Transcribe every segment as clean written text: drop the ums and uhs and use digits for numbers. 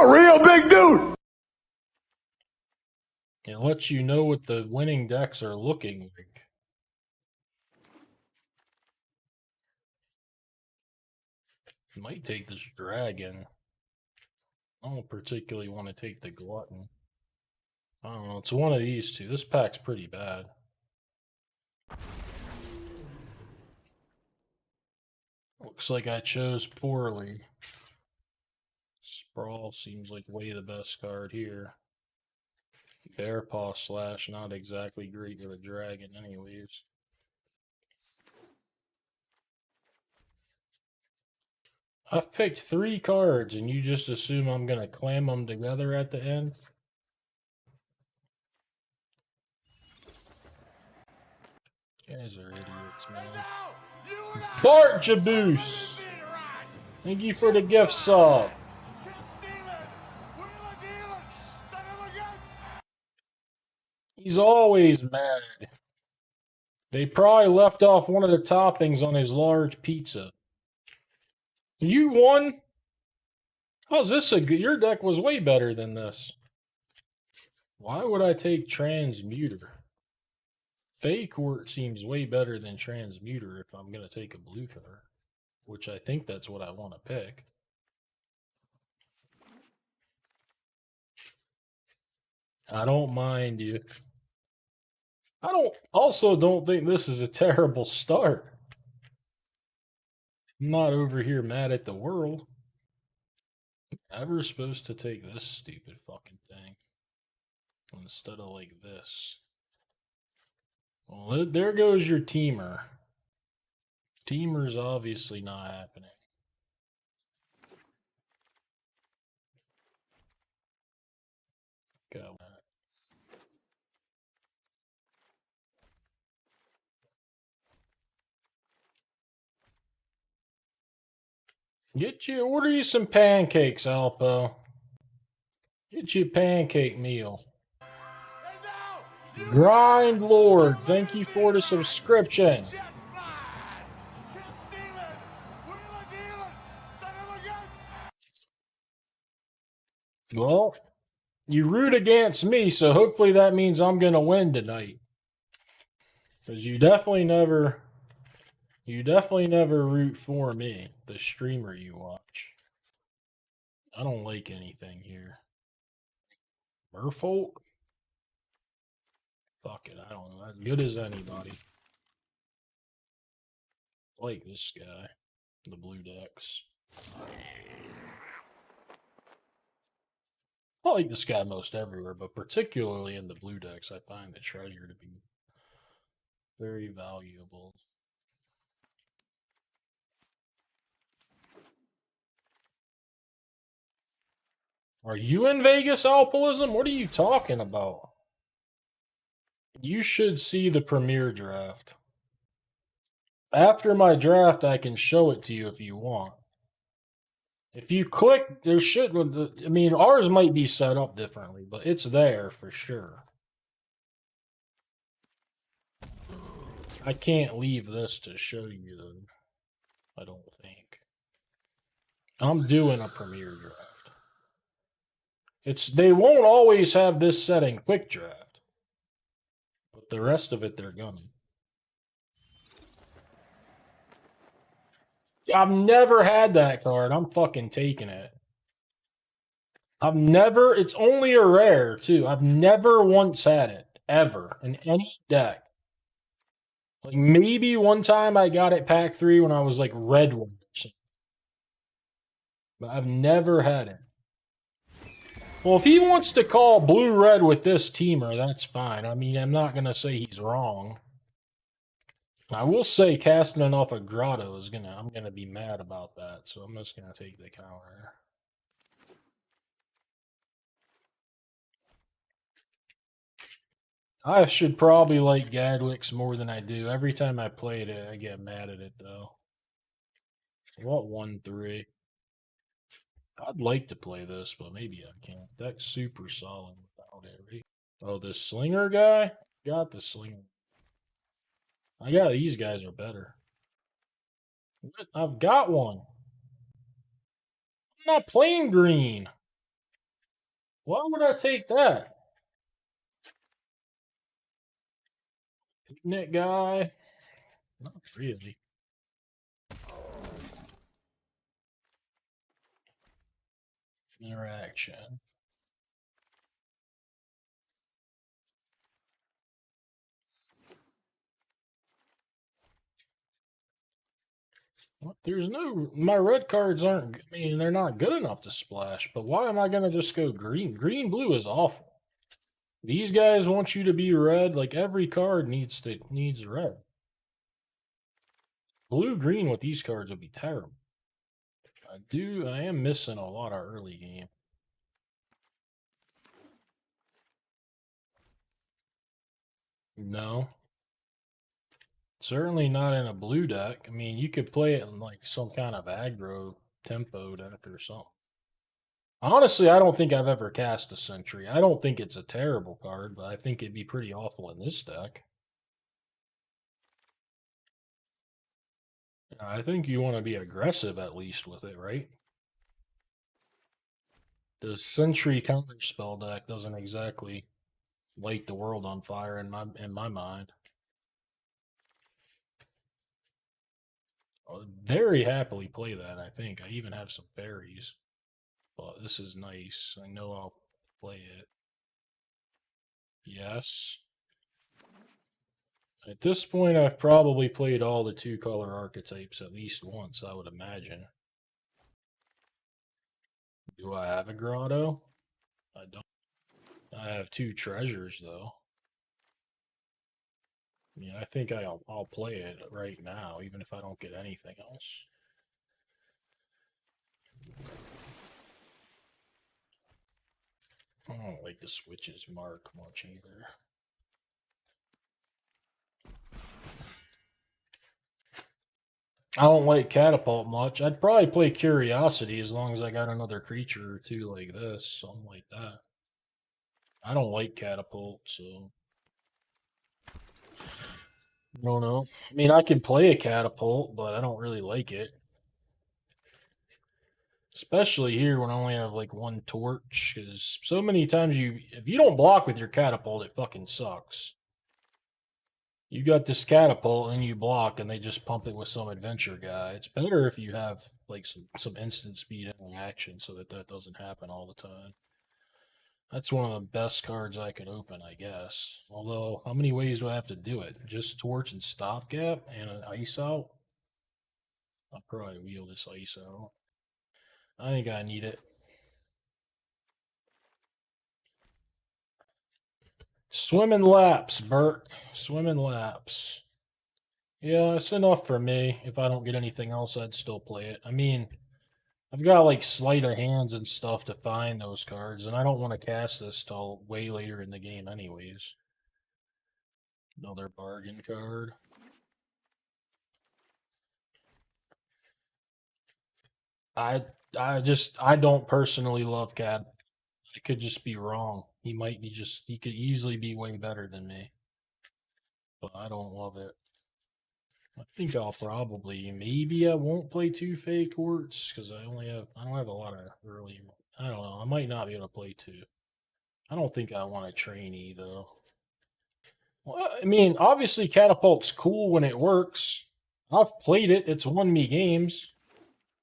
a real big dude. It lets you know what the winning decks are looking like. Might take this dragon. I don't particularly want to take the glutton. I don't know. It's one of these two. This pack's pretty bad. Looks like I chose poorly. Sprawl seems like way the best card here. Bear Paw Slash, not exactly great with a dragon anyways. I've picked 3 cards and you just assume I'm going to clam them together at the end? You guys are idiots, man. Bart Jaboose! Thank you for the gift sub. He's always mad. They probably left off one of the toppings on his large pizza. You won? How's this a good? Your deck was way better than this. Why would I take Transmuter? Fake Wort seems way better than Transmuter if I'm going to take a blue card. Which I think that's what I want to pick. I don't mind you. I also don't think this is a terrible start. I'm not over here mad at the world. I'm never supposed to take this stupid fucking thing instead of like this. Well, there goes your teamer. Teamer's obviously not happening. Go. Order you some pancakes, Alpo. Get you a pancake meal. Grind Lord, thank you for the subscription. Well, you root against me, so hopefully that means I'm going to win tonight. Because you definitely never root for me, the streamer you watch. I don't like anything here. Merfolk? Fuck it, I don't know. As good as anybody. I like this guy. The blue decks. I like this guy most everywhere, but particularly in the blue decks, I find the treasure to be very valuable. Are you in Vegas, Alpolism? What are you talking about? You should see the premiere draft. After my draft, I can show it to you if you want. If you click, there should, I mean, ours might be set up differently, but it's there for sure. I can't leave this to show you, though. I don't think. I'm doing a premiere draft. They won't always have this setting quick draft. But the rest of it, they're gonna. I've never had that card. I'm fucking taking it. It's only a rare, too. I've never once had it, ever, in any deck. Like, maybe one time I got it pack 3 when I was, like, red one. But I've never had it. Well, if he wants to call blue-red with this teamer, that's fine. I mean, I'm not going to say he's wrong. I will say casting it off a grotto is I'm gonna be mad about that, so I'm just gonna take the counter. I should probably like Gadwix more than I do. Every time I play it, I get mad at it though. What 1-3? I'd like to play this, but maybe I can't. Deck's super solid without it, right? Oh, this slinger guy? Got the slinger. I got these guys are better. I've got one. I'm not playing green. Why would I take that? Picnic guy? Not really. Interaction. What? There's no. My red cards aren't. I mean, they're not good enough to splash. But why am I gonna just go green? Green blue is awful. These guys want you to be red. Like every card needs red. Blue green with these cards would be terrible. I am missing a lot of early game. No. Certainly not in a blue deck. I mean, you could play it in like some kind of aggro tempo deck or something. Honestly, I don't think I've ever cast a Sentry. I don't think it's a terrible card, but I think it'd be pretty awful in this deck. I think you want to be aggressive at least with it, right? The Sentry counterspell deck doesn't exactly light the world on fire in my mind. I'll very happily play that, I think. I even have some fairies. But this is nice. I know I'll play it. Yes. At this point, I've probably played all the 2-color archetypes at least once, I would imagine. Do I have a grotto? I don't. I have 2 treasures, though. I mean, I think I'll play it right now, even if I don't get anything else. I don't like the switches mark much either. I don't like Catapult much. I'd probably play Curiosity as long as I got another creature or 2 like this, something like that. I don't like Catapult, so I don't know. I mean, I can play a Catapult, but I don't really like it. Especially here when I only have like 1 torch, because so many times if you don't block with your Catapult, it fucking sucks. You got this Catapult and you block, and they just pump it with some adventure guy. It's better if you have like some instant speed interaction, so that doesn't happen all the time. That's one of the best cards I could open, I guess. Although, how many ways do I have to do it? Just torch and stopgap and an ice out? I'll probably wheel this ice out. I think I need it. Swimming laps, Bert. Swimming laps. Yeah, it's enough for me. If I don't get anything else, I'd still play it. I mean, I've got like sleight of hands and stuff to find those cards, and I don't want to cast this till way later in the game, anyways. Another bargain card. I I don't personally love Cat. I could just be wrong. He could easily be way better than me, but I don't love it. I think maybe I won't play 2 fake courts because I don't have a lot of early. I don't know. I might not be able to play 2. I don't think I want a trainee though. Well, I mean, obviously Catapult's cool when it works. I've played it. It's won me games,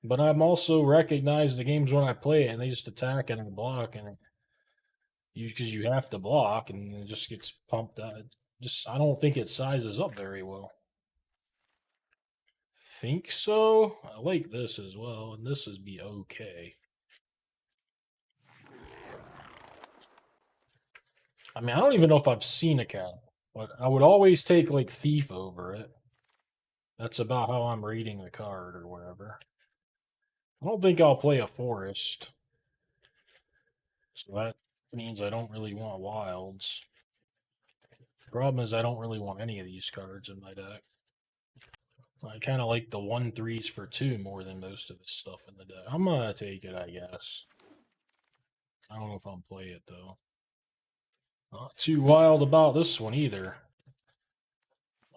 but I'm also recognized the games when I play it and they just attack and I block and because you have to block and it just gets pumped out. Just I don't think it sizes up very well. Think so. I like this as well, and this would be okay. I mean, I don't even know if I've seen a cat, but I would always take like Thief over it. That's about how I'm rating the card or whatever. I don't think I'll play a Forest. So that means I don't really want Wilds. Problem is, I don't really want any of these cards in my deck. I kind of like the 1/3s for 2 more than most of the stuff in the deck. I'm gonna take it, I guess. I don't know if I'll play it though. Not too wild about this one either.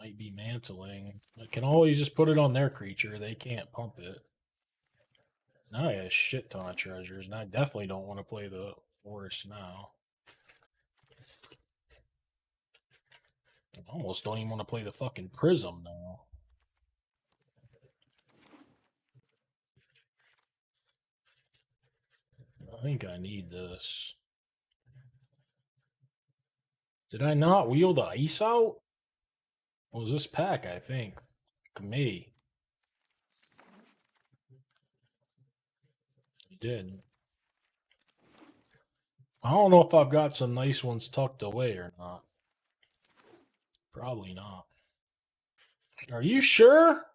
Might be mantling. I can always just put it on their creature. They can't pump it. Now I got a shit ton of treasures, and I definitely don't want to play the forest now. I almost don't even want to play the fucking prism now. I think I need this. Did I not wheel the ice out? What was this pack, I think? Me. You did. I don't know if I've got some nice ones tucked away or not. Probably not. Are you sure?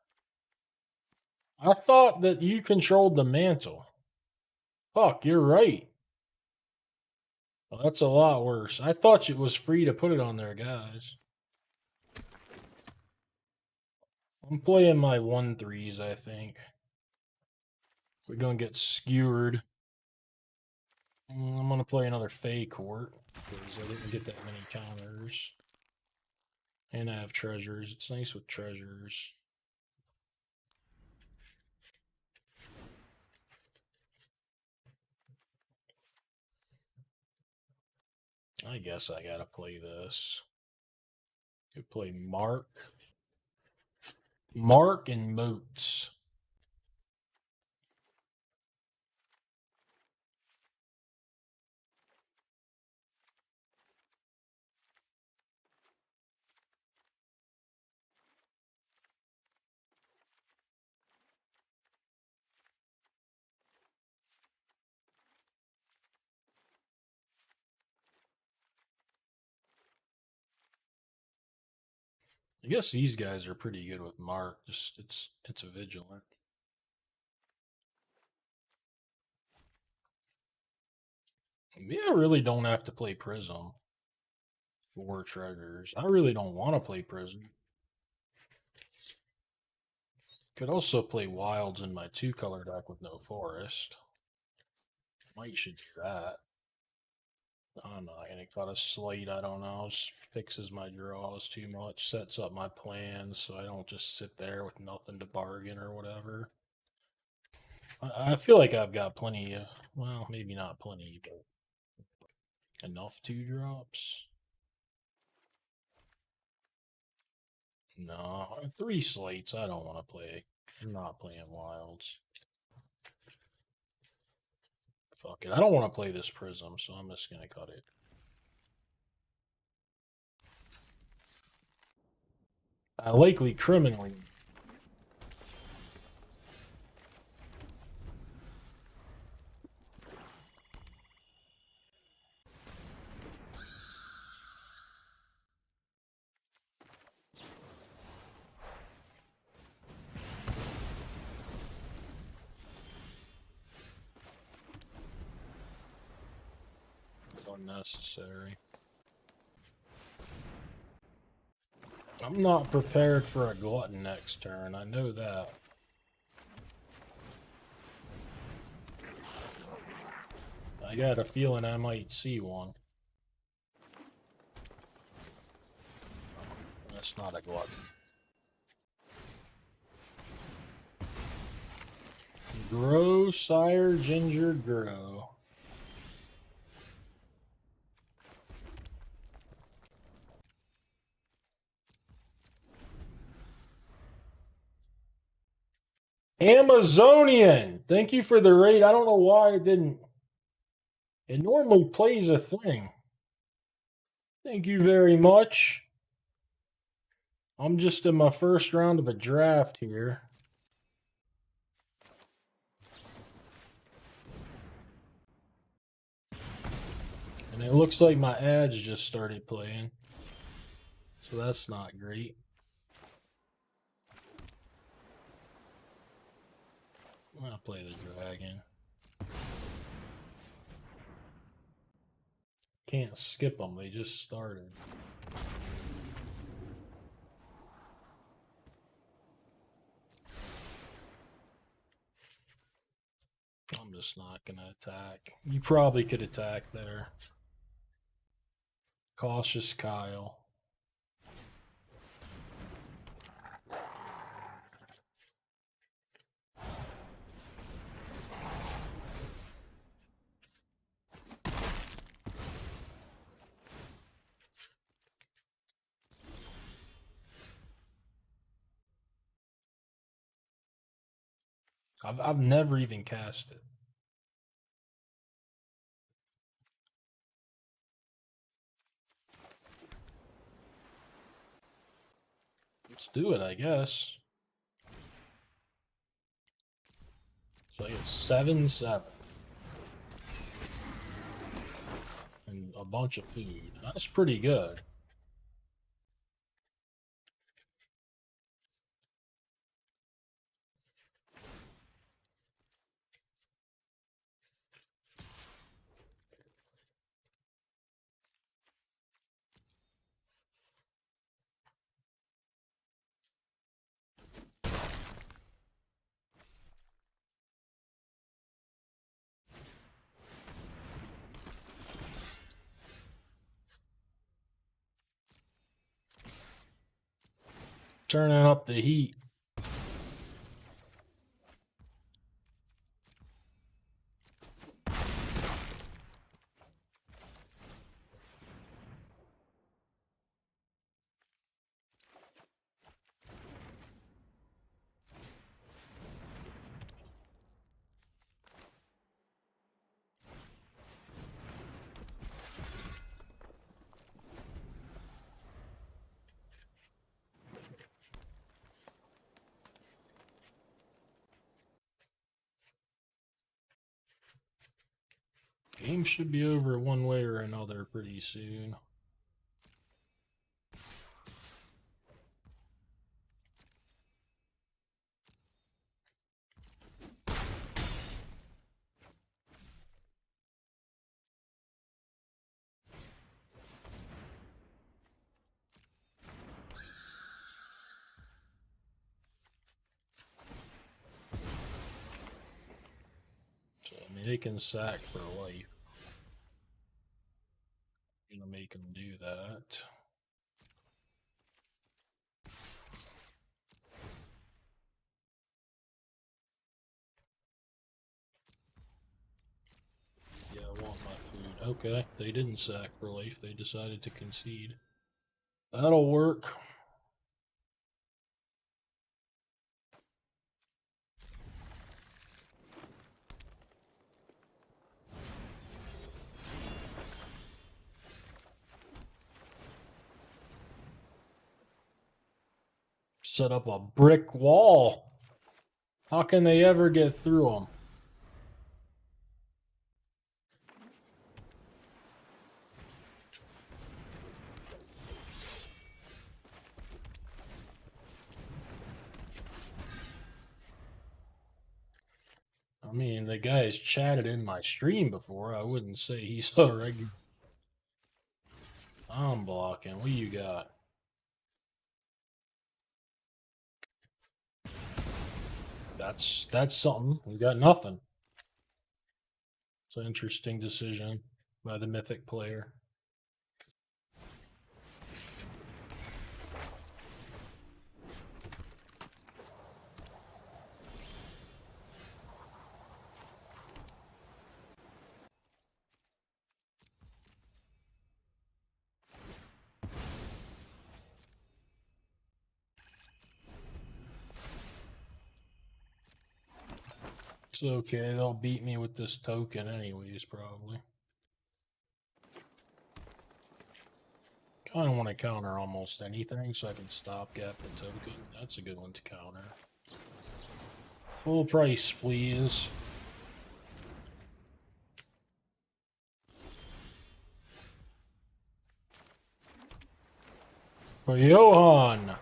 I thought that you controlled the mantle. Fuck, you're right. Well, that's a lot worse. I thought it was free to put it on there, guys. I'm playing my 1/3s, I think. We're gonna get skewered. I'm gonna play another Fey Court because I didn't get that many counters. And I have treasures. It's nice with treasures. I guess I gotta play this. Could play Mark. Mark and Moots. I guess these guys are pretty good with Mark. Just it's a vigilant. Maybe I really don't have to play Prism. 4 treasures. I really don't want to play Prism. Could also play Wilds in my 2-color deck with no forest. Might should do that. I'm not gonna cut a slate, I don't know. Just fixes my draws too much, sets up my plans so I don't just sit there with nothing to bargain or whatever. I feel like I've got plenty of, well, maybe not plenty, but enough 2-drops. No, 3 slates, I don't want to play. I'm not playing Wilds. Fuck it, I don't want to play this Prism, so I'm just gonna cut it. Likely criminally. It's unnecessary. I'm not prepared for a glutton next turn, I know that. I got a feeling I might see one. That's not a glutton. Grow, sire, ginger, grow. Amazonian! Thank you for the raid. I don't know why it didn't. It normally plays a thing. Thank you very much. I'm just in my first round of a draft here. And it looks like my ads just started playing. So that's not great. I'm gonna play the dragon. Can't skip them, they just started. I'm just not gonna attack. You probably could attack there. Cautious Kyle. I've never even cast it. Let's do it, I guess. So I get 7/7. And a bunch of food. That's pretty good. Turning up the heat. Game should be over one way or another pretty soon. So, I mean, they can sack for life. Gonna make them do that. Yeah, I want my food. Okay, they didn't sack for life. They decided to concede. That'll work. Set up a brick wall. How can they ever get through them? I mean, the guy has chatted in my stream before. I wouldn't say he's a regular. I'm blocking. What you got? That's something. We got nothing. It's an interesting decision by the Mythic player. It's okay. They'll beat me with this token anyways, probably. Kind of want to counter almost anything so I can stopgap the token. That's a good one to counter. Full price, please. For Johan.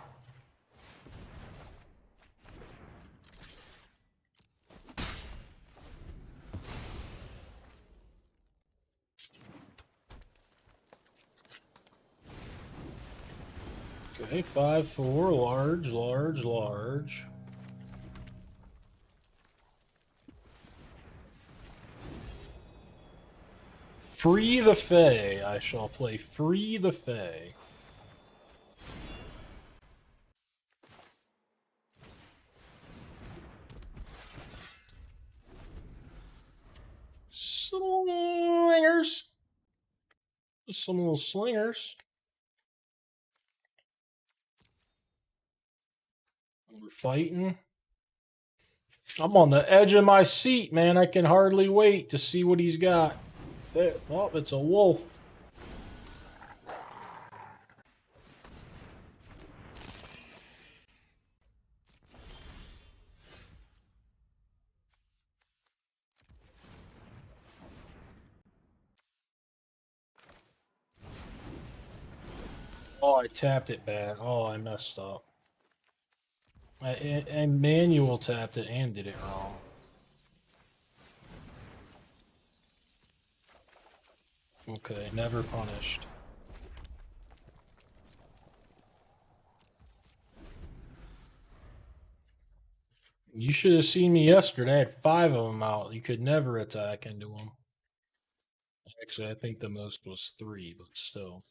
Okay, 5/4, large, large, large. Free the Fae. I shall play Free the Fae. Slingers. Some little slingers. We're fighting. I'm on the edge of my seat, man. I can hardly wait to see what he's got. There. Oh, it's a wolf. Oh, I tapped it bad. Oh, I messed up. I manual tapped it and did it wrong. Okay, never punished. You should have seen me yesterday. I had 5 of them out. You could never attack into them. Actually, I think the most was 3, but still.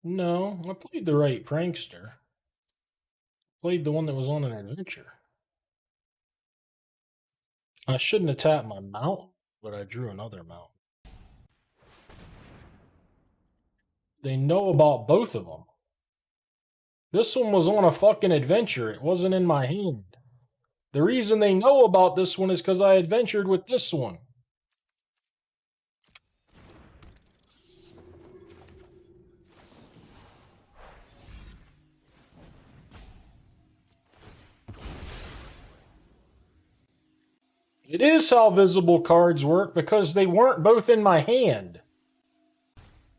No, I played the right prankster. Played the one that was on an adventure. I shouldn't have tapped my mount, but I drew another mount. They know about both of them. This one was on a fucking adventure. It wasn't in my hand. The reason they know about this one is because I adventured with this one. It is how visible cards work because they weren't both in my hand.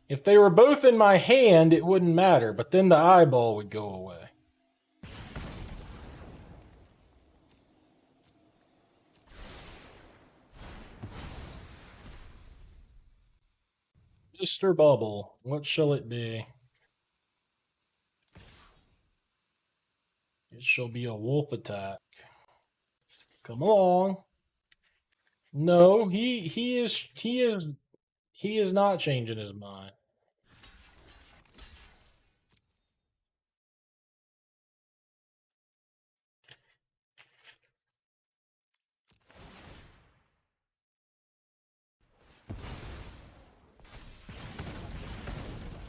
If they were both in my hand, it wouldn't matter, but then the eyeball would go away. Mr. Bubble, what shall it be? It shall be a wolf attack. Come along. No, he is not changing his mind.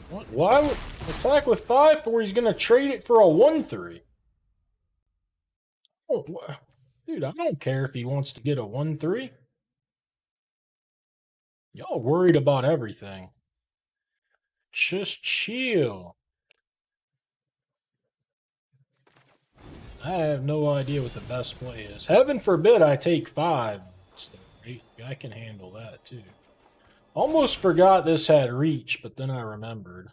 What? Why would attack with 5/4? He's gonna trade it for a 1/3. Oh, dude, I don't care if he wants to get a 1/3. Y'all worried about everything. Just chill. I have no idea what the best play is. Heaven forbid I take 5. I can handle that too. Almost forgot this had reach, but then I remembered.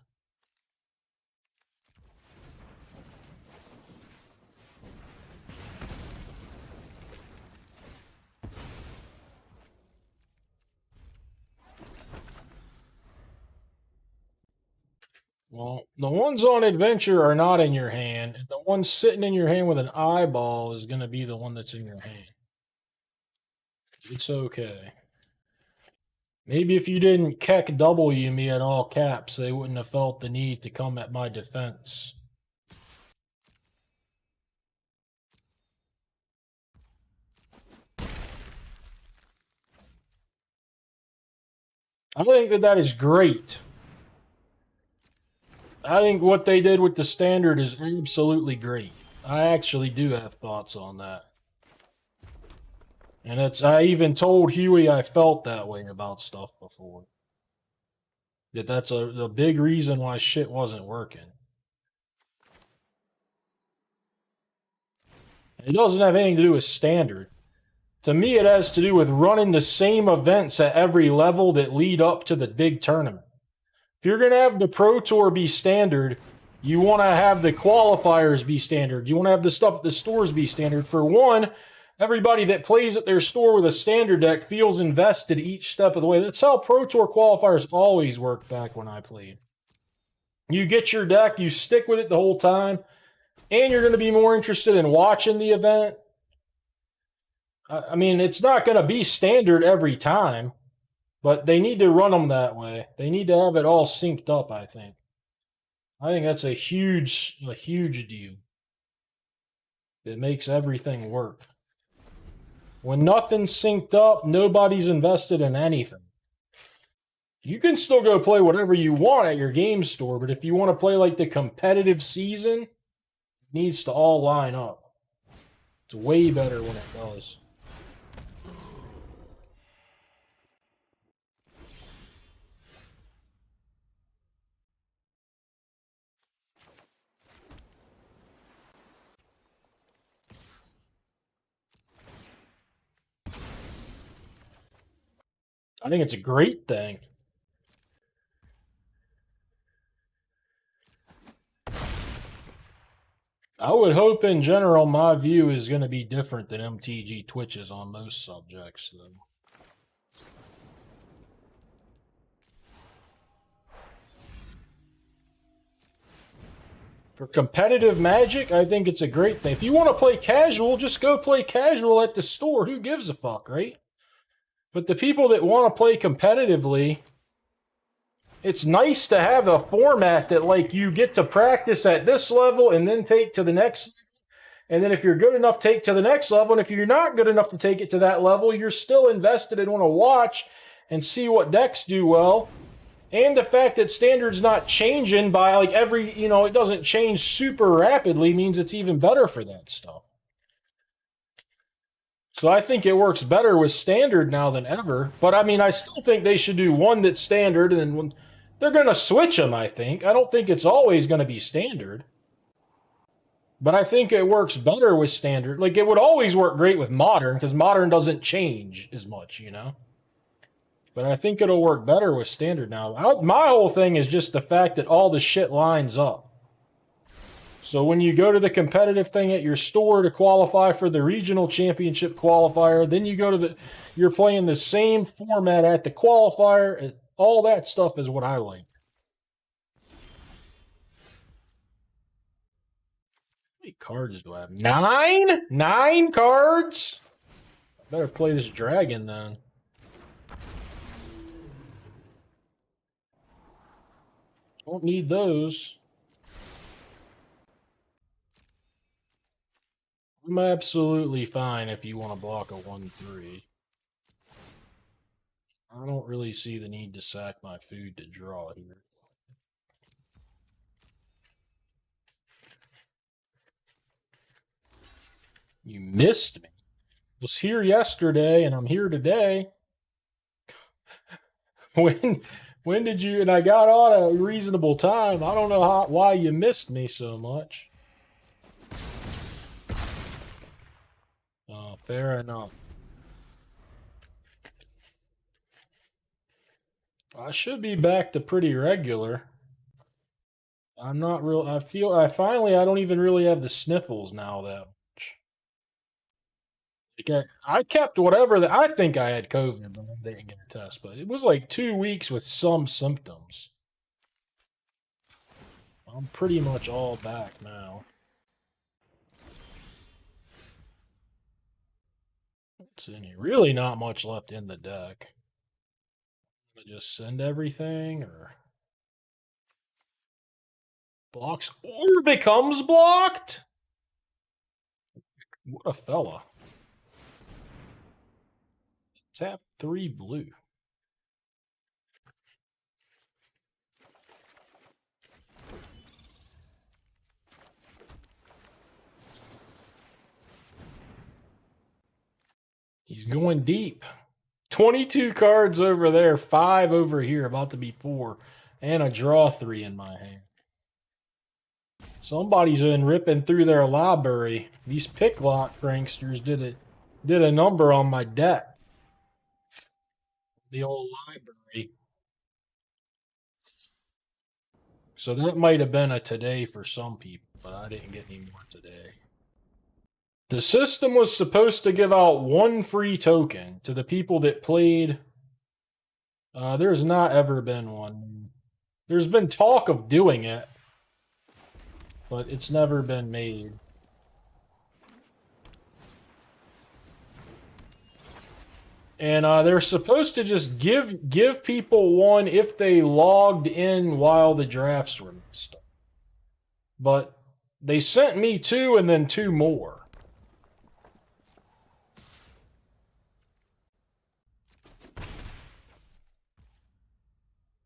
Well, the ones on adventure are not in your hand, and the one sitting in your hand with an eyeball is going to be the one that's in your hand. It's okay. Maybe if you didn't keck W me at all caps, they wouldn't have felt the need to come at my defense. I think that is great. I think what they did with the standard is absolutely great. I actually do have thoughts on that. And I even told Huey I felt that way about stuff before. That's a big reason why shit wasn't working. It doesn't have anything to do with standard. To me, it has to do with running the same events at every level that lead up to the big tournament. If you're going to have the Pro Tour be standard, you want to have the qualifiers be standard. You want to have the stuff at the stores be standard. For one, everybody that plays at their store with a standard deck feels invested each step of the way. That's how Pro Tour qualifiers always worked back when I played. You get your deck, you stick with it the whole time, and you're going to be more interested in watching the event. I mean, it's not going to be standard every time, but they need to run them that way. They need to have it all synced up, I think. I think that's a huge deal. It makes everything work. When nothing's synced up, nobody's invested in anything. You can still go play whatever you want at your game store, but if you want to play like the competitive season, it needs to all line up. It's way better when it does. I think it's a great thing. I would hope in general my view is going to be different than MTG Twitch's on most subjects, though. For competitive Magic, I think it's a great thing. If you want to play casual, just go play casual at the store. Who gives a fuck, right? But the people that want to play competitively, it's nice to have a format that, like, you get to practice at this level and then take to the next. And then if you're good enough, take to the next level. And if you're not good enough to take it to that level, you're still invested and want to watch and see what decks do well. And the fact that Standard's not changing by, like, every, it doesn't change super rapidly means it's even better for that stuff. So I think it works better with Standard now than ever. But, I mean, I still think they should do one that's Standard, and then they're going to switch them, I think. I don't think it's always going to be Standard. But I think it works better with Standard. Like, it would always work great with Modern, because Modern doesn't change as much, But I think it'll work better with Standard now. My whole thing is just the fact that all the shit lines up. So when you go to the competitive thing at your store to qualify for the regional championship qualifier, then you go to you're playing the same format at the qualifier. All that stuff is what I like. How many cards do I have? 9? 9 cards? I better play this dragon then. Don't need those. I'm absolutely fine if you want to block a 1/3. I don't really see the need to sack my food to draw here. You missed me. I was here yesterday and I'm here today. When did you? And I got on a reasonable time. I don't know why you missed me so much. Oh, fair enough. I should be back to pretty regular. I'm not real. I don't even really have the sniffles now that much. Like I kept whatever that I think I had COVID, but I didn't get a test. But it was like 2 weeks with some symptoms. I'm pretty much all back now. What's in here? Really not much left in the deck. I'm gonna just send everything, or blocks or becomes blocked? What a fella. Tap 3 blue. He's going deep. 22 cards over there, 5 over here, about to be 4, and a draw 3 in my hand. Somebody's been ripping through their library. These picklock pranksters did a number on my deck. The old library. So that might have been a today for some people, but I didn't get any more today. The system was supposed to give out 1 free token to the people that played. There's not ever been one. There's been talk of doing it, but it's never been made. And they're supposed to just give people 1 if they logged in while the drafts were messed up. But they sent me 2 and then 2 more.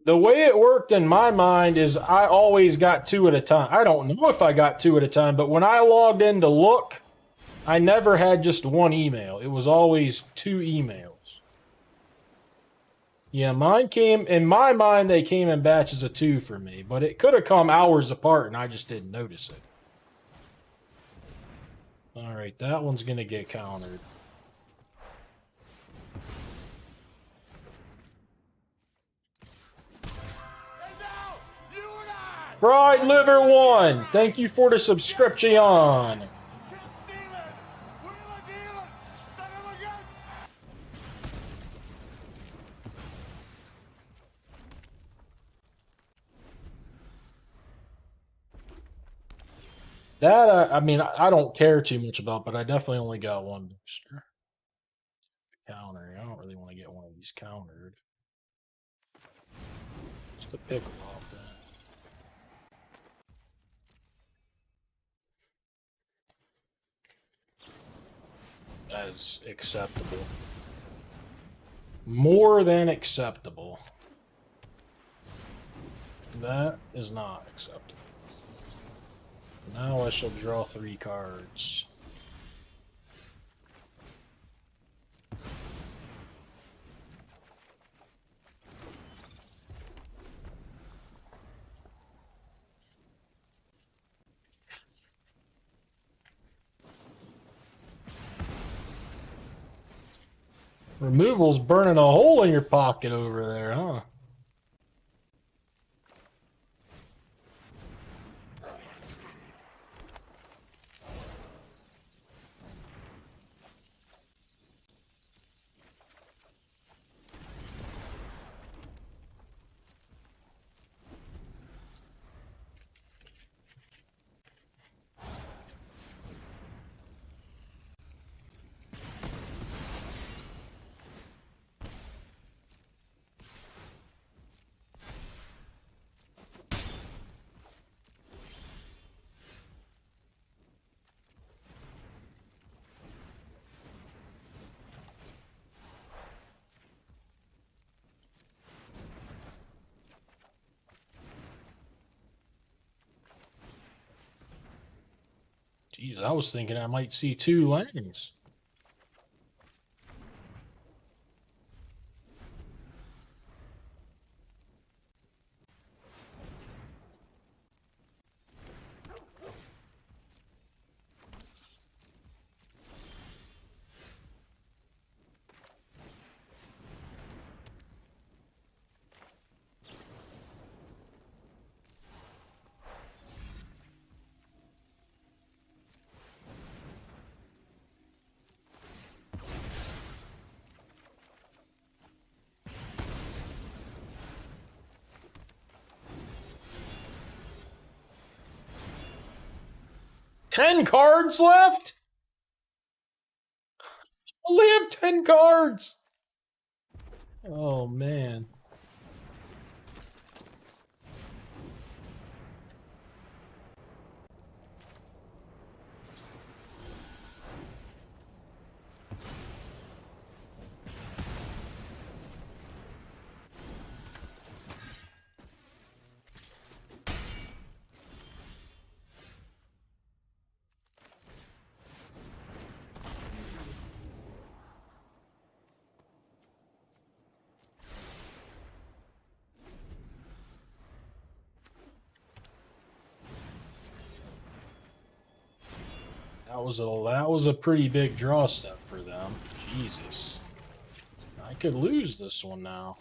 The way it worked in my mind is I always got 2 at a time. I don't know if I got 2 at a time, but when I logged in to look, I never had just one email. It was always 2 emails. Yeah, mine came, in my mind, they came in batches of 2 for me, but it could have come hours apart and I just didn't notice it. Alright, that one's gonna get countered. Fried Liver 1, thank you for the subscription. That, I mean, I don't care too much about, but I definitely only got 1 booster. Counter. I don't really want to get one of these countered. Just a pickle off that. As acceptable. More than acceptable. That is not acceptable. Now I shall draw 3 cards. Removal's burning a hole in your pocket over there, huh? Jeez, I was thinking I might see 2 lands. Ten cards left? Only have 10 cards. Oh, man. That was a pretty big draw step for them. Jesus. I could lose this one now.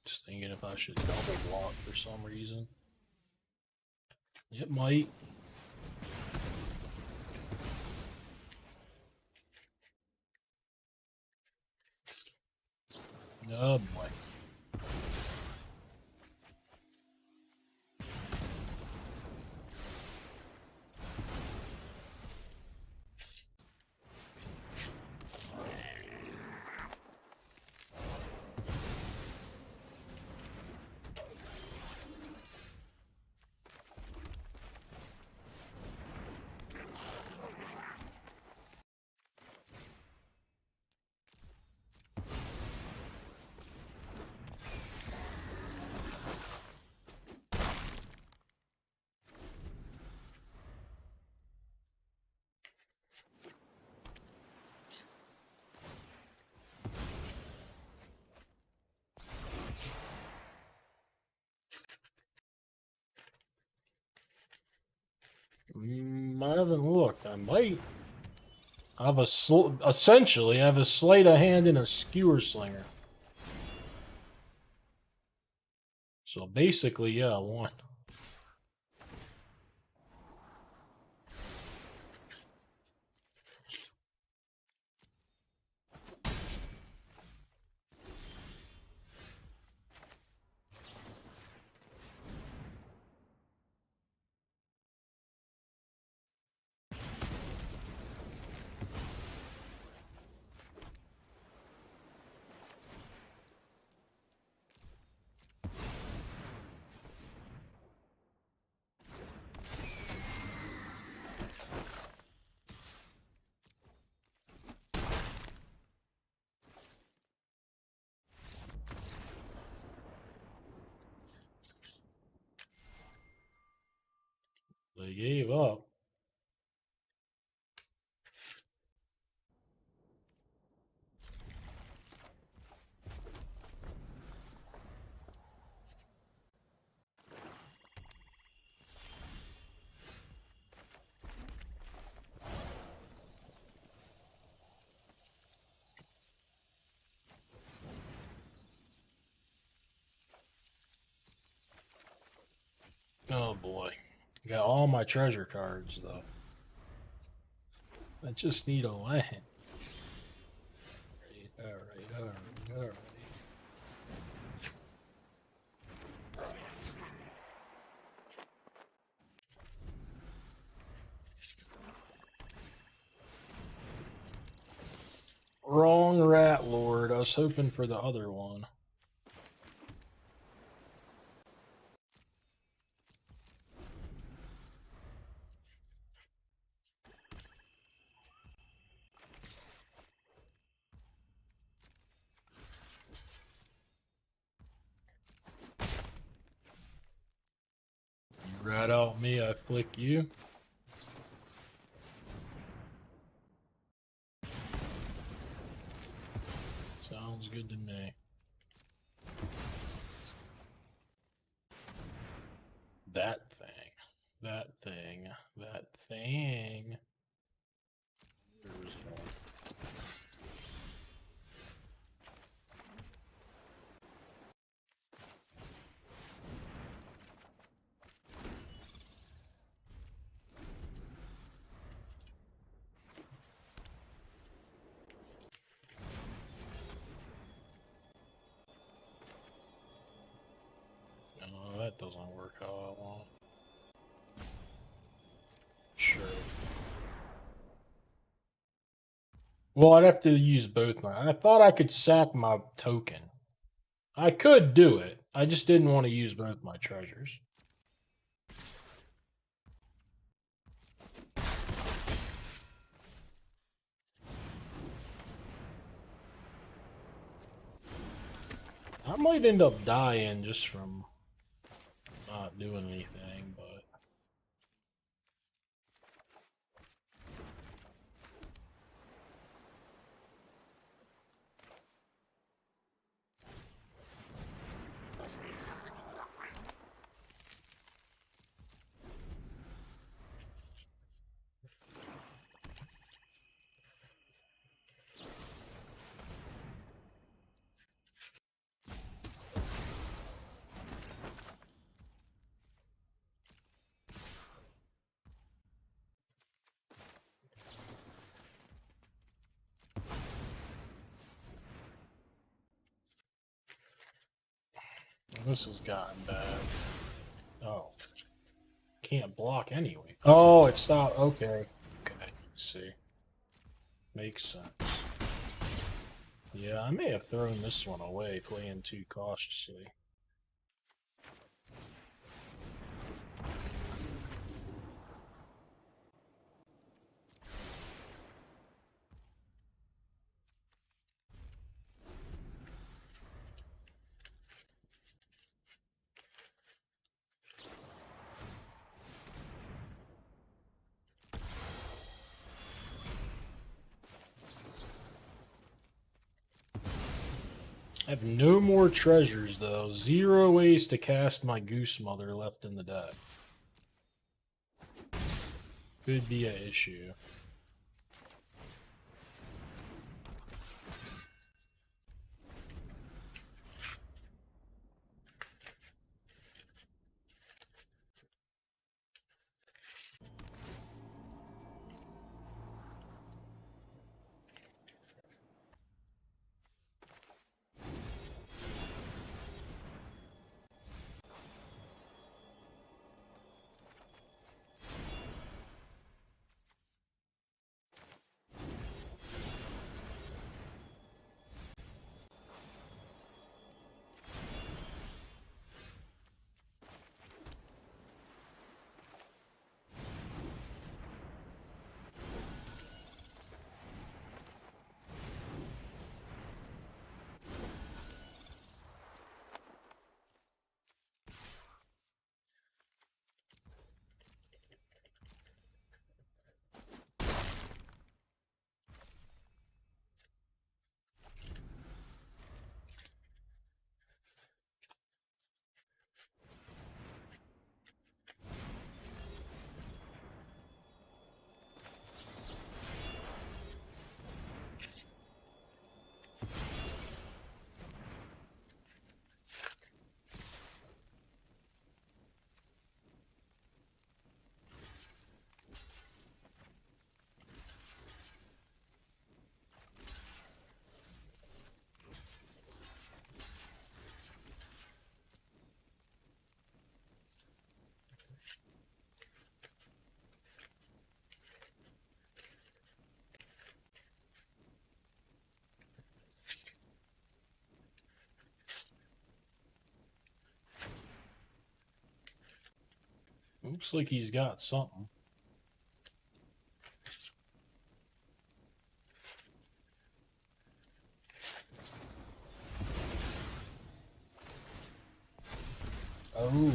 Just thinking if I should double block for some reason. It might. Oh boy. I haven't looked. I might. I have essentially, I have a sleight of hand and a skewer slinger. So basically, yeah, I won. They gave up. Oh boy. Got all my treasure cards though. I just need a land. Alright. Wrong Rat Lord. I was hoping for the other one. You rat out me, I flick you. Sounds good to me. That thing. There's one. No, that doesn't work how I want. Sure. Well, I'd have to use both my. I thought I could sack my token. I could do it. I just didn't want to use both my treasures. I might end up dying just from not doing anything, but. This has gotten bad. Oh. Can't block anyway. Oh, it stopped. Okay. Okay. Let's see. Makes sense. Yeah, I may have thrown this one away playing too cautiously. I have no more treasures, though. 0 ways to cast my Goose Mother left in the deck. Could be an issue. Looks like he's got something. Oh,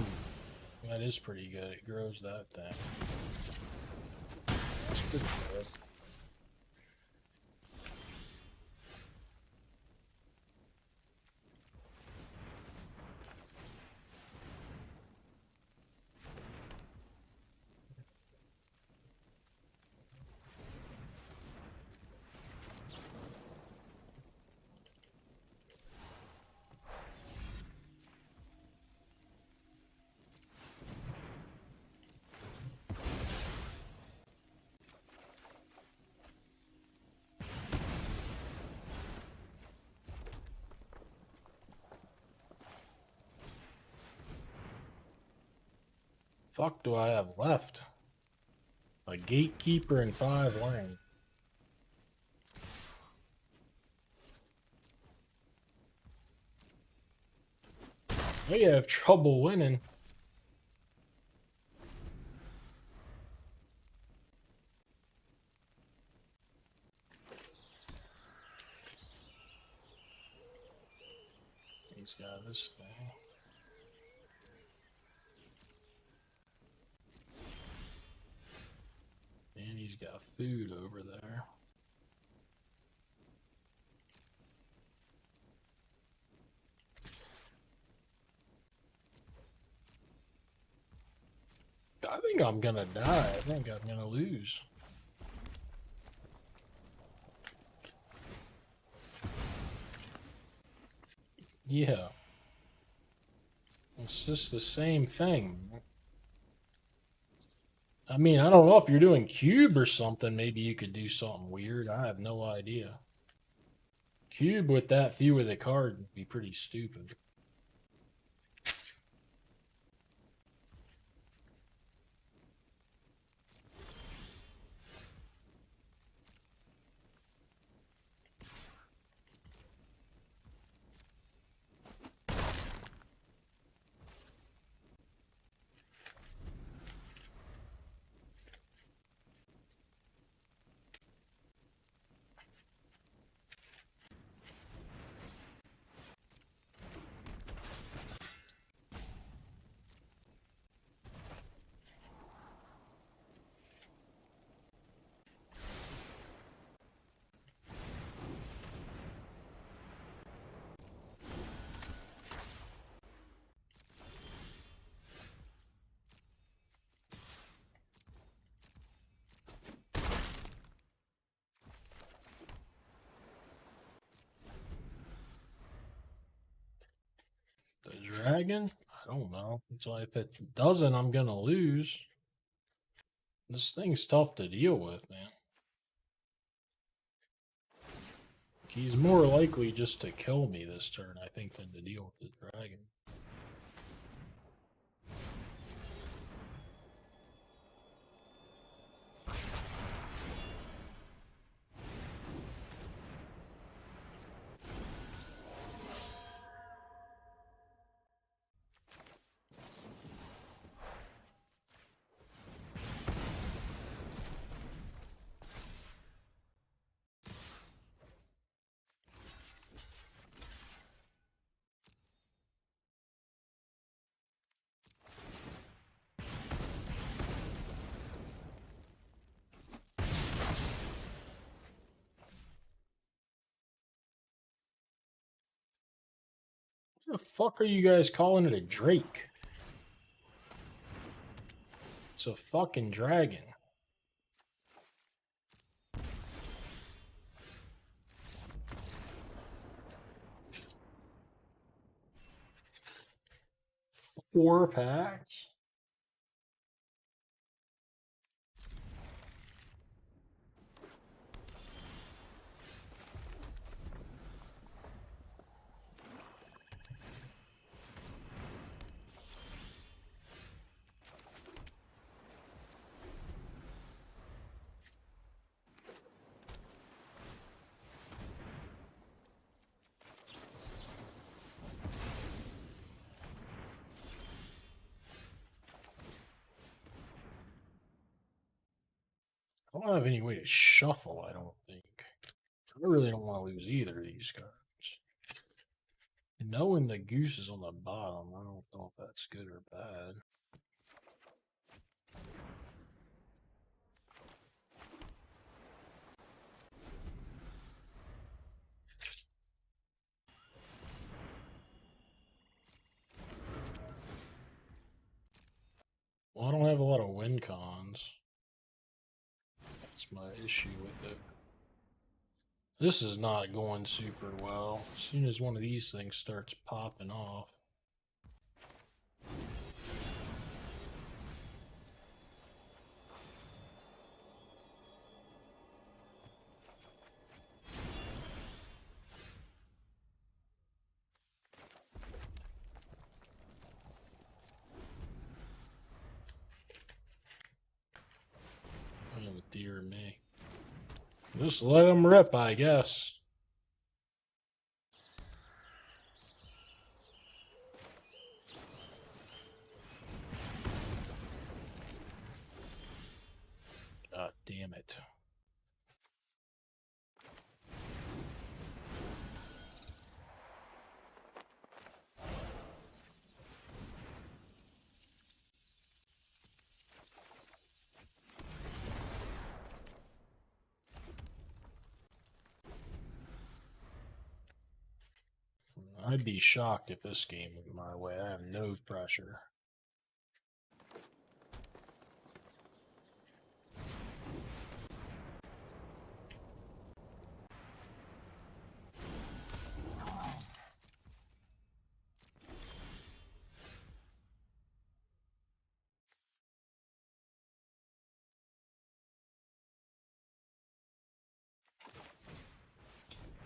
that is pretty good. It grows that thing. That's pretty good. Fuck do I have left? A gatekeeper and 5 land. I have trouble winning. He's got this thing. And he's got food over there. I think I'm gonna die. I think I'm gonna lose. Yeah. It's just the same thing. I mean, I don't know if you're doing cube or something. Maybe you could do something weird. I have no idea. Cube with that few of the card would be pretty stupid. dragon? I don't know. So if it doesn't, I'm gonna lose. This thing's tough to deal with, man. He's more likely just to kill me this turn, I think, than to deal with the dragon. What the fuck are you guys calling it a drake? It's a fucking dragon. Four packs? I don't have any way to shuffle, I don't think. I really don't want to lose either of these cards. Knowing the Goose is on the bottom, I don't know if that's good or bad. Well, I don't have a lot of win cons. That's my issue with it. This is not going super well. As soon as one of these things starts popping off. Oh, dear me. Just let them rip, I guess. God damn it. I'd be shocked if this game went my way. I have no pressure.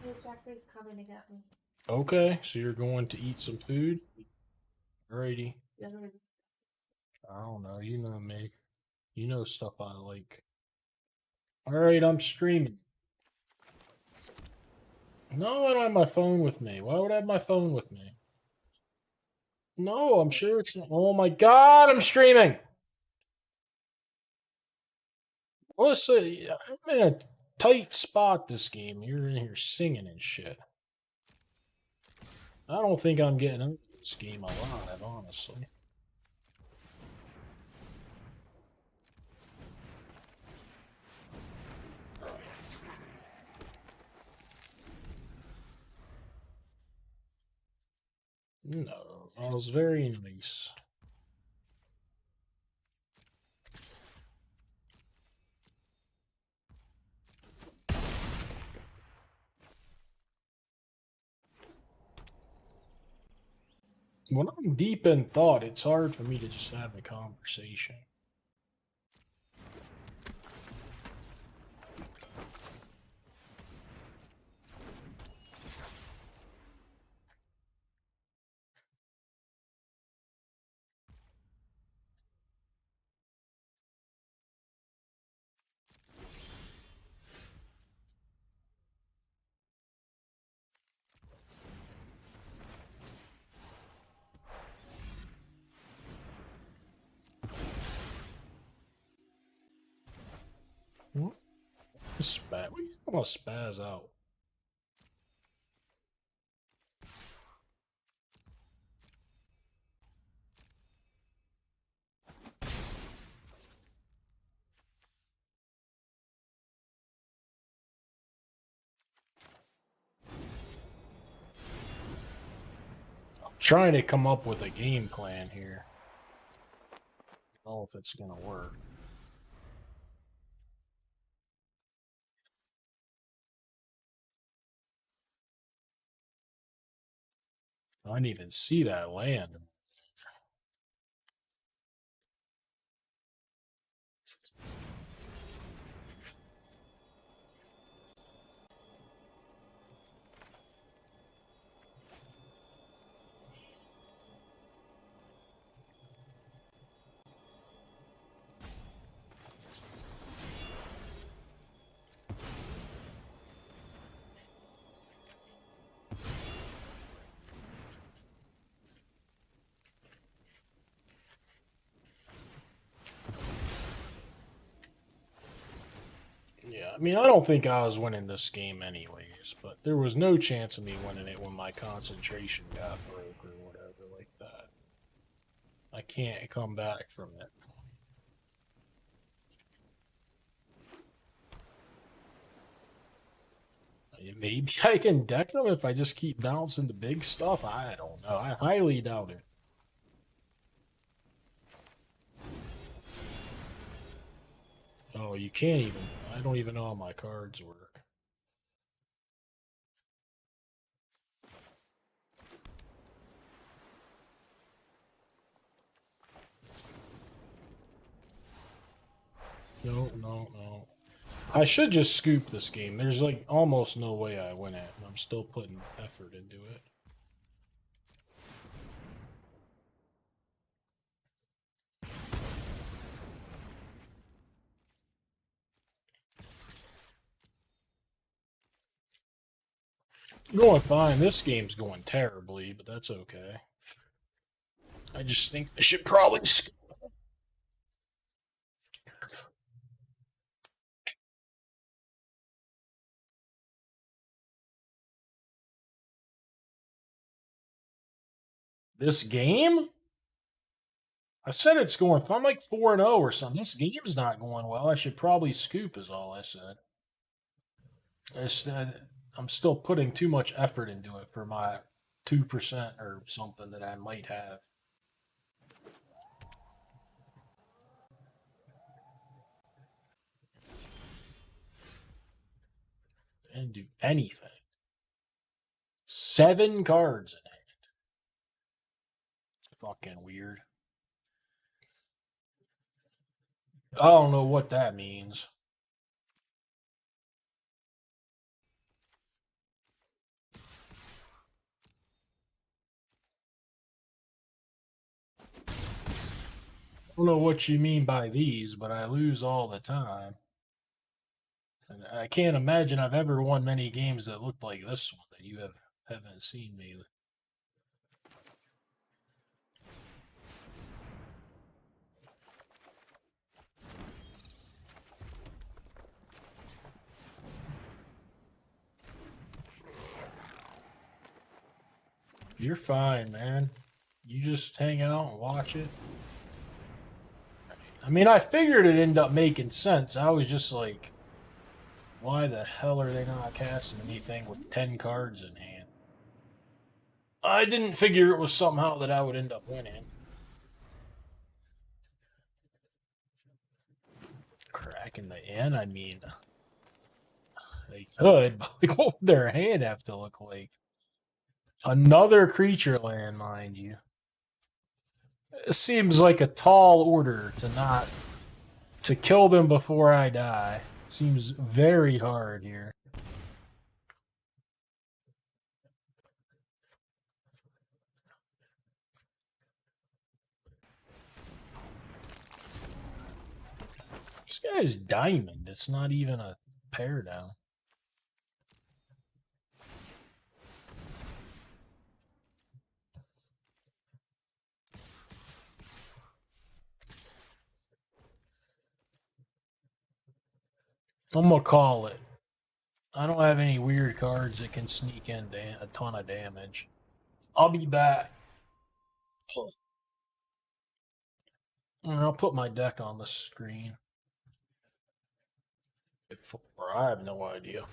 Hey, Jeffrey's coming to get me. Okay, so you're going to eat some food? Alrighty. Yeah. I don't know. You know me. You know stuff I like. Alright, I'm streaming. No, I don't have my phone with me. Why would I have my phone with me? No, I'm sure it's not. Oh my god, I'm streaming! Melissa, I'm in a tight spot this game. You're in here singing and shit. I don't think I'm getting into this game alive, honestly. No, that was very nice. When I'm deep in thought, it's hard for me to just have a conversation. What? Spaz? What are you talking about? Spaz out? I'm trying to come up with a game plan here. I don't know if it's gonna work. I didn't even see that land. Yeah, I mean, I don't think I was winning this game anyways, but there was no chance of me winning it when my concentration got broke or whatever like that. I can't come back from it. Maybe I can deck them if I just keep bouncing the big stuff. I don't know. I highly doubt it. Oh, you can't even. I don't even know how my cards work. No, no, no. I should just scoop this game. There's like almost no way I win it, and I'm still putting effort into it. Going fine. This game's going terribly, but that's okay. I just think I should probably. This game? I said it's going. If I'm like 4-0 or something, this game's not going well. I should probably scoop, is all I said. I'm still putting too much effort into it for my 2% or something that I might have. Didn't do anything. 7 cards in hand. It's fucking weird. I don't know what that means. I don't know what you mean by these, but I lose all the time. And I can't imagine I've ever won many games that looked like this one that you haven't seen me. You're fine, man. You just hang out and watch it. I mean, I figured it'd end up making sense. I was just like, why the hell are they not casting anything with 10 cards in hand? I didn't figure it was somehow that I would end up winning. Cracking the inn, I mean, they could, but like, what would their hand have to look like? Another creature land, mind you. It seems like a tall order to kill them before I die. Seems very hard here. This guy's diamond. It's not even a pair down. I'm gonna call it. I don't have any weird cards that can sneak in a ton of damage. I'll be back. And I'll put my deck on the screen. Or I have no idea.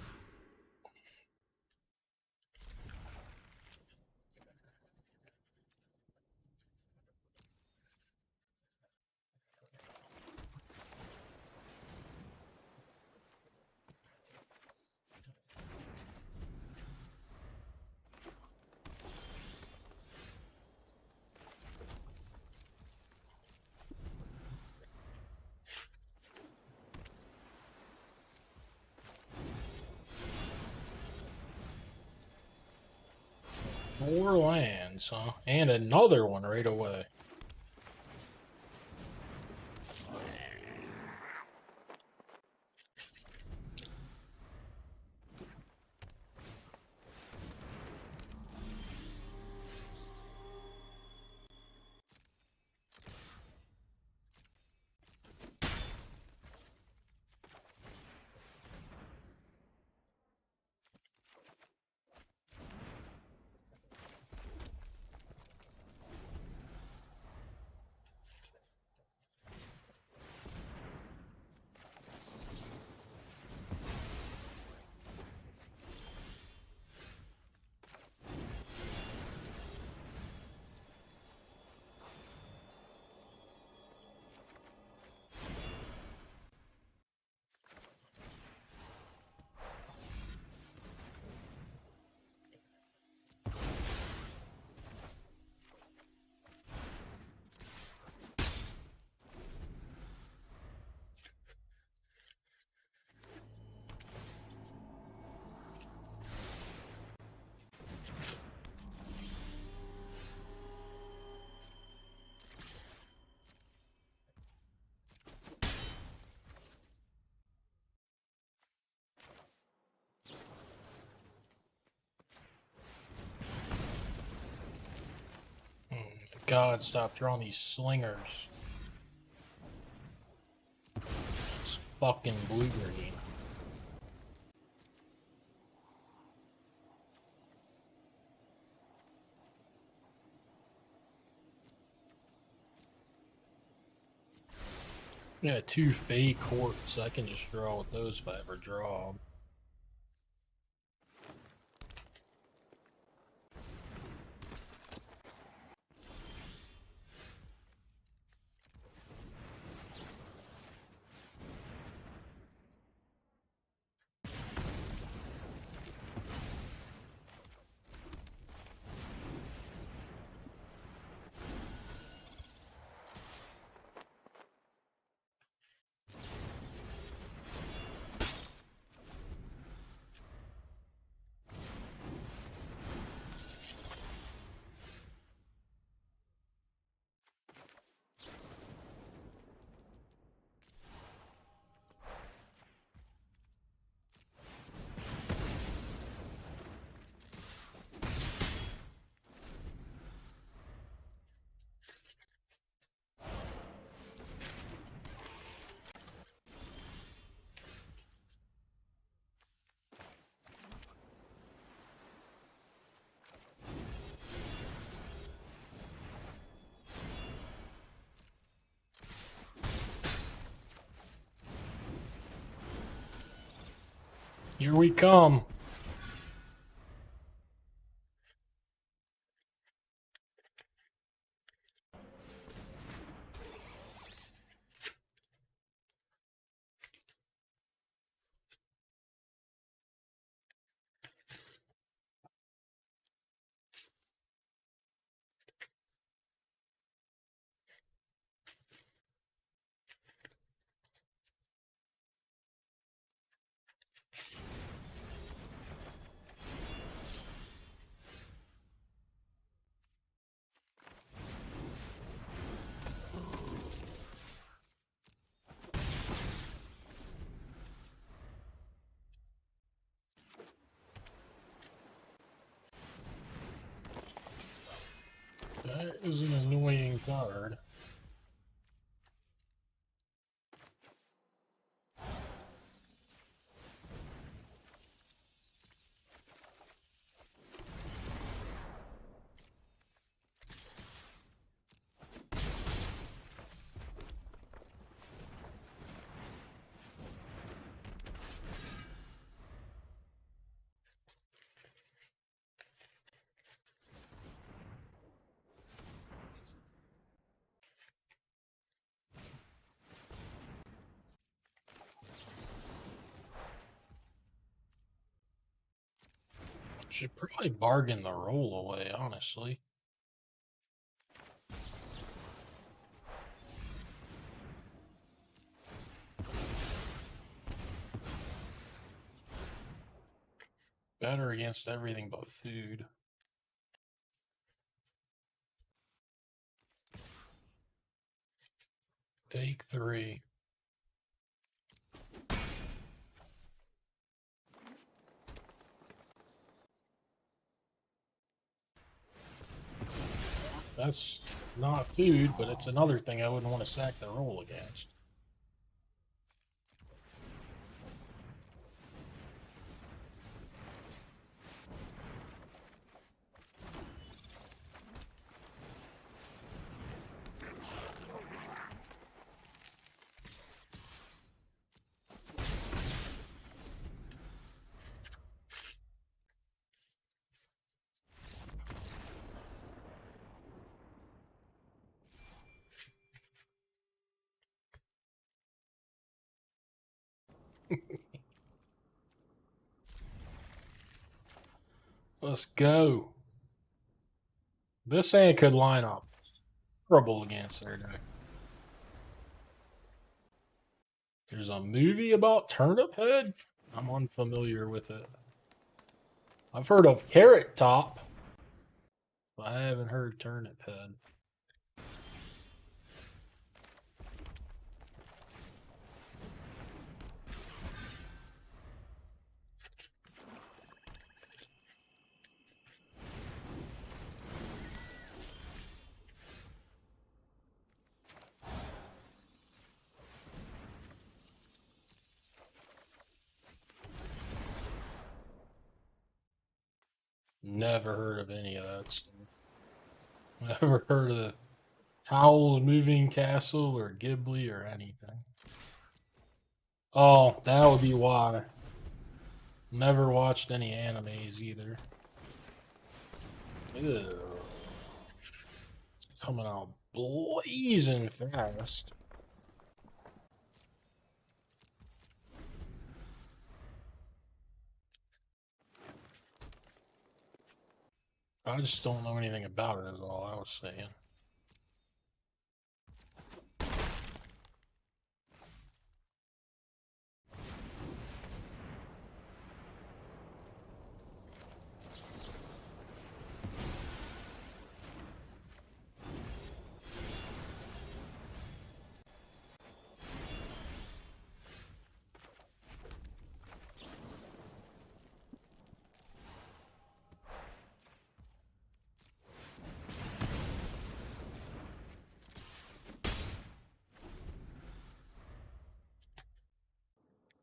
Four lands, huh? And another one right away. God, stop drawing these slingers. It's fucking blue-green. Yeah, 2 fake hordes. I can just draw with those if I ever draw them. Here we come. Should probably bargain the roll away, honestly. Better against everything but food. Take 3. That's not food, but it's another thing I wouldn't want to sack the roll against. Let's go. This hand could line up trouble against their deck. There's a movie about Turnip Head? I'm unfamiliar with it. I've heard of Carrot Top, but I haven't heard Turnip Head. Never heard of any of that stuff. Never heard of the Howl's Moving Castle or Ghibli or anything. Oh, that would be why. Never watched any animes either. Ew. Coming out blazing fast. I just don't know anything about it, is all I was saying.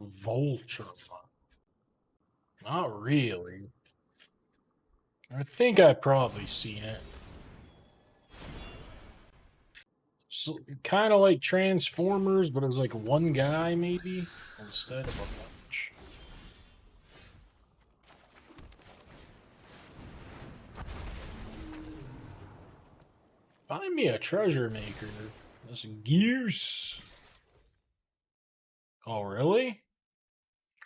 Vulture. Not really. I think I've probably seen it. So, kind of like Transformers, but it was like one guy maybe instead of a bunch. Find me a treasure maker. This Goose. Oh, really?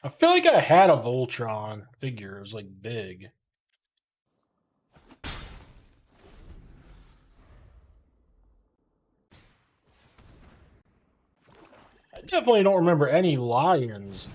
I feel like I had a Voltron figure. It was like big. I definitely don't remember any lions.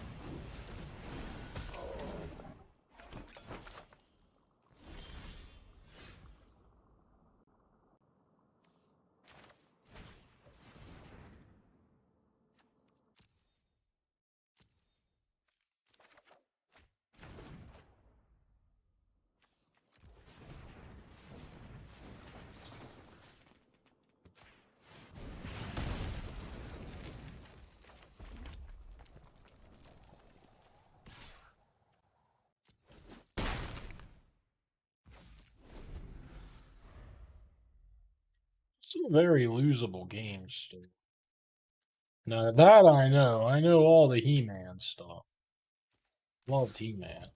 Some very losable games still. Now that I know. I know all the He-Man stuff. Loved He-Man.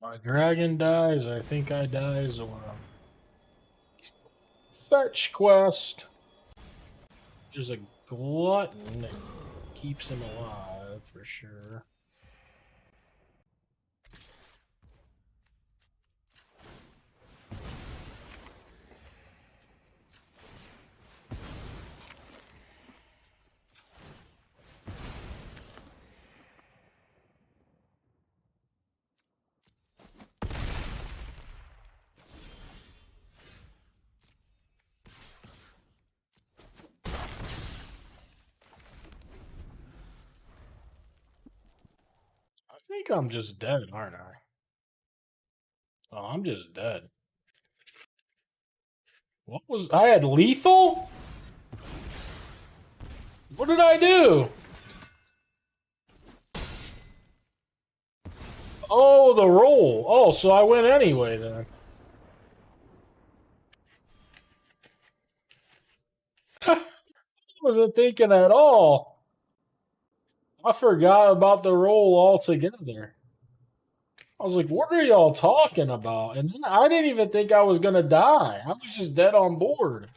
My dragon dies, I think I die as well. Fetch quest. There's a glutton that keeps him alive for sure. I think I'm just dead, aren't I? Oh, I'm just dead. What was I had lethal? What did I do? Oh, the roll. Oh, so I win anyway then. Wasn't thinking at all. I forgot about the roll altogether. I was like, what are y'all talking about? And then I didn't even think I was going to die. I was just dead on board.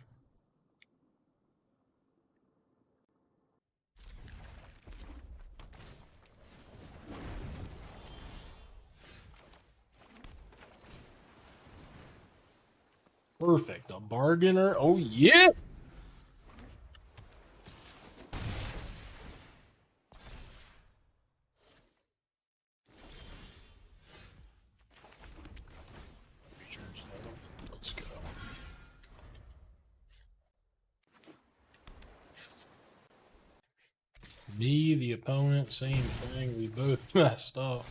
Perfect. A bargainer. Oh, yeah. Let's go. Me, the opponent, same thing. We both messed up.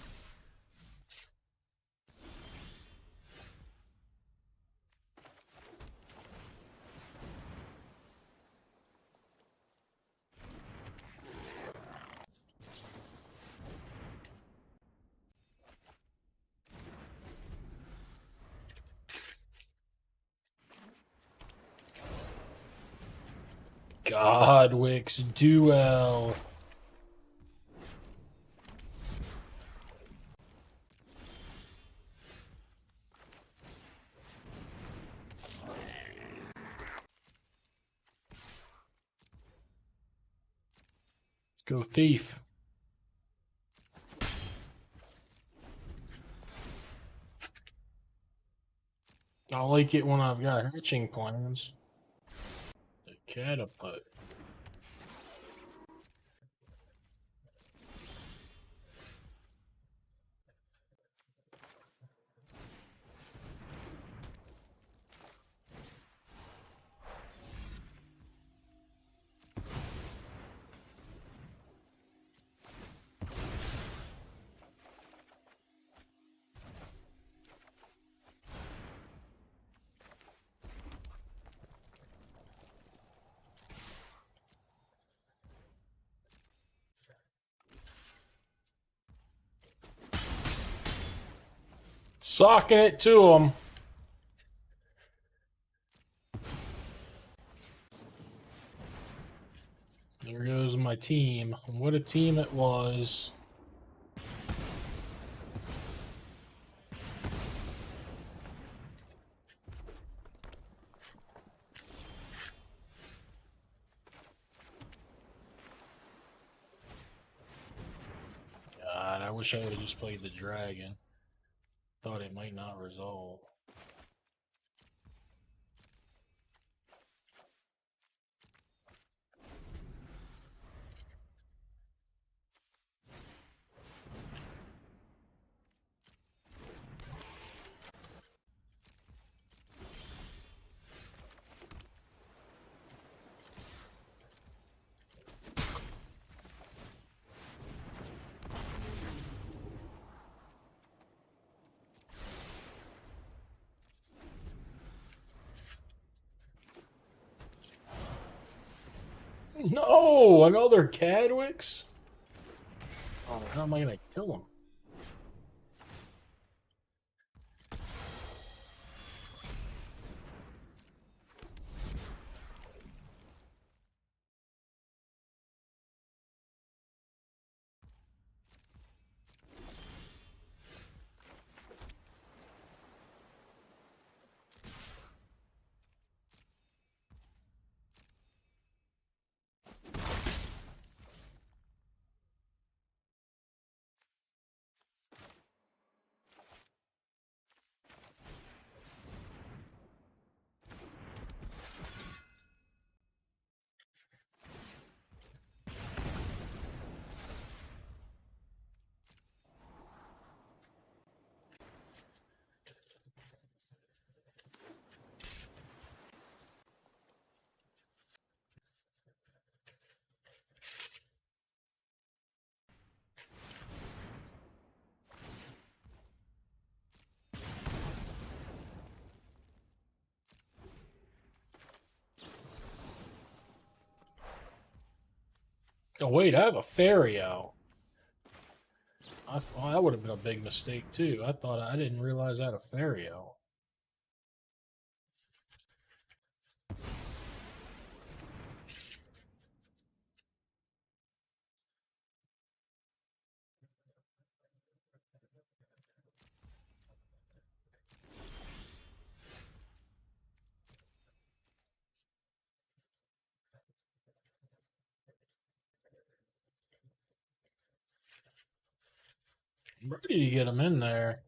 Godwick's duel. Let's go thief. I like it when I've got hatching plans. The catapult. Socking it to him. There goes my team. What a team it was. God, I wish I would have just played the dragon. Thought it might not resolve. No, another Cadwix? Oh, how am I gonna kill him? Oh, wait, I have a fairy out. That would have been a big mistake, too. I didn't realize I had a fairy out. I'm ready to get him in there.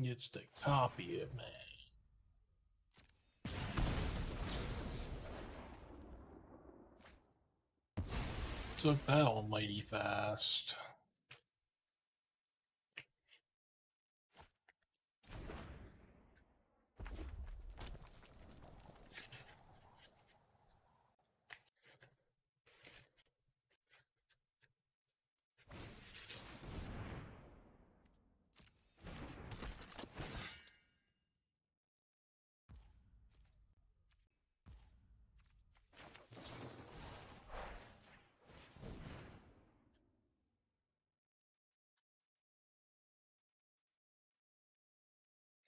Gets to copy it, man. Took that one mighty fast.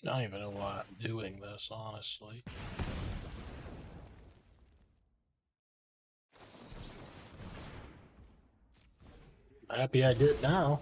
I don't even know why I'm doing this, honestly. Happy I did now.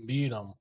Beat him.